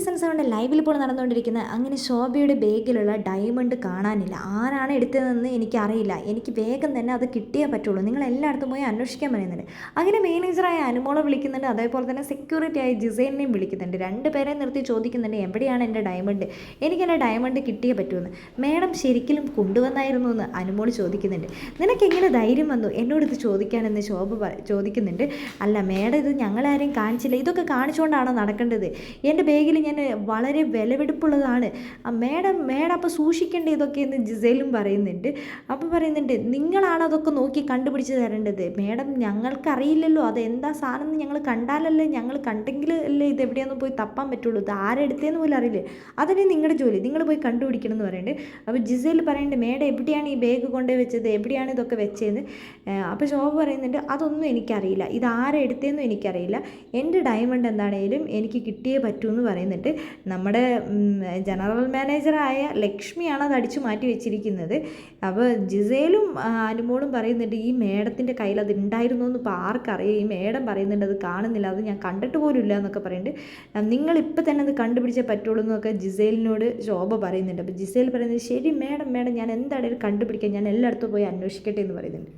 Season 7 ലൈവിൽ ഇപ്പോൾ നടന്നുകൊണ്ടിരിക്കുന്ന അങ്ങനെ ശോഭയുടെ ബാഗിലുള്ള ഡയമണ്ട് കാണാനില്ല. ആരാണ് എടുത്തതെന്ന് എനിക്കറിയില്ല. എനിക്ക് വേഗം തന്നെ അത് കിട്ടിയേ പറ്റുള്ളൂ. നിങ്ങൾ എല്ലായിടത്തും പോയി അന്വേഷിക്കാൻ പറയുന്നുണ്ട്. അങ്ങനെ മാനേജറായ അനുമോളെ വിളിക്കുന്നുണ്ട്. അതേപോലെ തന്നെ സെക്യൂരിറ്റി ആയ ജിസൈലിനെയും വിളിക്കുന്നുണ്ട്. രണ്ടുപേരെ നിർത്തി ചോദിക്കുന്നുണ്ട്, എവിടെയാണ് എൻ്റെ ഡയമണ്ട്, എനിക്ക് എൻ്റെ ഡയമണ്ട് കിട്ടിയേ പറ്റുമെന്ന്. മേഡം ശരിക്കും കൊണ്ടുവന്നായിരുന്നു എന്ന് അനുമോൾ ചോദിക്കുന്നുണ്ട്. നിനക്കെങ്ങനെ ധൈര്യം വന്നു എന്നോട് ഇത് ചോദിക്കാനെന്ന് ശോഭ ചോദിക്കുന്നുണ്ട്. അല്ല മേഡം, ഇത് ഞങ്ങളാരെയും കാണിച്ചില്ല, ഇതൊക്കെ കാണിച്ചുകൊണ്ടാണോ നടക്കേണ്ടത്? എൻ്റെ ബാഗിൽ ഞാൻ വളരെ വിലപിടിപ്പുള്ളതാണ് മേഡം, അപ്പോൾ സൂക്ഷിക്കേണ്ട ഇതൊക്കെ എന്ന് ജിസേലും പറയുന്നുണ്ട്. അപ്പോൾ പറയുന്നുണ്ട്, നിങ്ങളാണ് അതൊക്കെ നോക്കി കണ്ടുപിടിച്ച് തരേണ്ടത് മേഡം, ഞങ്ങൾക്കറിയില്ലല്ലോ അതെന്താ സാധനം എന്ന്. ഞങ്ങൾ കണ്ടാലല്ലേ, ഞങ്ങൾ കണ്ടെങ്കിൽ അല്ലേ ഇത് എവിടെയാണെന്ന് പോയി തപ്പാൻ പറ്റുള്ളൂ. ഇത് ആരെടുത്തേന്ന് പോലും അറിയില്ലേ, അതന്നെ നിങ്ങളുടെ ജോലി, നിങ്ങൾ പോയി കണ്ടുപിടിക്കണം എന്ന് പറയുന്നുണ്ട്. അപ്പോൾ ജിസേൽ പറയുന്നുണ്ട്, മേഡം എവിടെയാണ് ഈ ബാഗ് കൊണ്ടുപോയി വെച്ചത്, എവിടെയാണ് ഇതൊക്കെ വെച്ചതെന്ന്. അപ്പോൾ ശോഭ പറയുന്നുണ്ട്, അതൊന്നും എനിക്കറിയില്ല, ഇത് ആരെടുത്തേന്നും എനിക്കറിയില്ല, എൻ്റെ ഡയമണ്ട് എന്താണേലും എനിക്ക് കിട്ടിയേ പറ്റൂ എന്ന് പറയുന്നുണ്ട്. നമ്മുടെ ജനറൽ മാനേജറായ ലക്ഷ്മിയാണ് അത് അടിച്ചു മാറ്റി വെച്ചിരിക്കുന്നത്. അപ്പോൾ ജിസേലും അനുമോളും പറയുന്നുണ്ട്, ഈ മേഡത്തിൻ്റെ കയ്യിൽ അത് ഉണ്ടായിരുന്നു എന്ന് ഇപ്പോൾ ആർക്കറിയാം, ഈ മേഡം പറയുന്നുണ്ട് അത് കാണുന്നില്ല, അത് ഞാൻ കണ്ടിട്ട് പോലും ഇല്ല എന്നൊക്കെ പറയുന്നുണ്ട്. നിങ്ങളിപ്പോൾ തന്നെ അത് കണ്ടുപിടിച്ചേ പറ്റുള്ളൂ എന്നൊക്കെ ജിസേലിനോട് ശോഭ പറയുന്നുണ്ട്. അപ്പോൾ ജിസേൽ പറയുന്നത്, ശരി മേഡം, ഞാൻ എന്താണെങ്കിലും കണ്ടുപിടിക്കാം, ഞാൻ എല്ലായിടത്തും പോയി അന്വേഷിക്കട്ടെ എന്ന് പറയുന്നുണ്ട്.